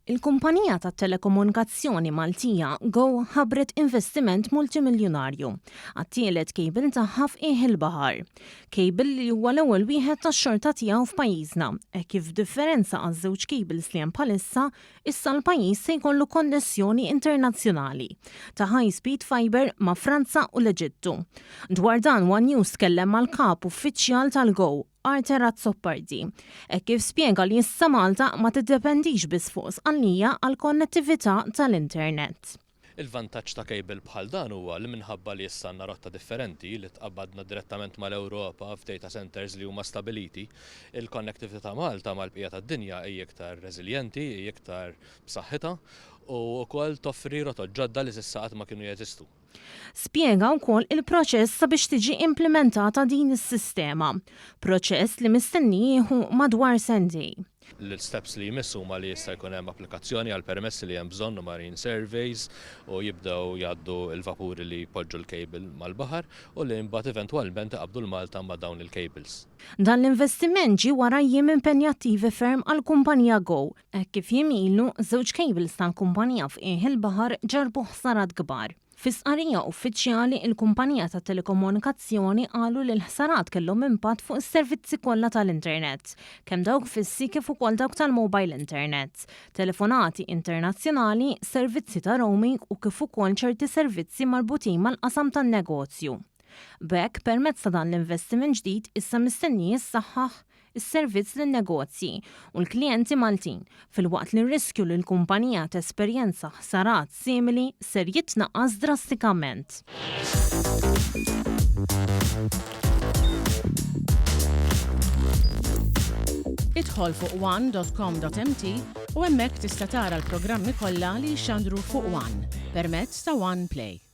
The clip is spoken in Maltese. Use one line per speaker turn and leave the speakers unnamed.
Il-kumpanija tat-telekomunikazzjoni Maltija GO ħabbret investiment multi-miljunarju għat-tielet kejbil tagħha f'qiegħ il-baħar. Kejbil li huwa l-ewwel wieħed tax-xorta tiegħu f'pajjiżna, kif differenza għaż-żewġ kejbils li hemm bħalissa, issa l-pajjiż se jkollu konnessjoni internazzjonali ta' high speed fibre ma' Franza u l-Eġittu. Dwar dan One News tkellem mal-Kap uffiċjal tal-GO, Arthur Azzopardi, kif spjega li issa Malta ma tiddependix biss fuq sqallija għall-konnettività tal-Internet.
Il-vantaġġ ta' kejbil bħal dan huwa li minħabba li issa għandna rotta differenti li tqabbadna direttament mal-Ewropa f'data centers li huma stabiliti, il-konnettività Malta mal-bqija tad-dinja hija iktar reżiljenti, hija iktar b'saħħitha u wkoll toffri rotot ġodda li s'issa qatt ma kienu jeżistu.
Spjega wkoll il-proċess sabiex tiġi implementata din is-sistema, proċess li mistenni jieħu madwar sentej.
L-steps li jmissu ma li jista' jkun hemm applikazzjoni għal permessi li hemm bżonn marine surveys u jibdew jgħaddu l-vapuri li jpoġġu l-kejbil mal-baħar u li mbagħad eventwalment iqabdu l-Malta ma' dawn il-cables.
Dan l-investiment ġie wara jiem impenjattivi ferm għall-kumpanija GO, kif jimilu żewġ cables tal-kumpanija f'qiegħ il-baħar ġarbu ħsarat kbar. Fi sqarrija uffiċjali il-kumpanija tat-telekomunikazzjoni qalu li l-ħsarat kellhom impatt fuq is-servizzi kollha tal-Internet, kemm dawk fissi kif ukoll dawk tal-mobile internet, telefonati internazzjonali, servizzi ta' roaming u kif ukoll ċerti servizzi marbutin mal-qasam tan-negozju. B'hekk permezz ta' dan l-investiment ġdid issa mistenni jissaħħaħ is-servizz lin-negozji u l-klijenti Maltin filwaqt li r-riskju li l-kumpanija tesperjenza ħsarat simili ser jitnaqqas drastikament.
Idħol fuq one.com.mt u hemmhekk tista' tara l-programmi kollha li jxandru fuq One permezz ta' One Play.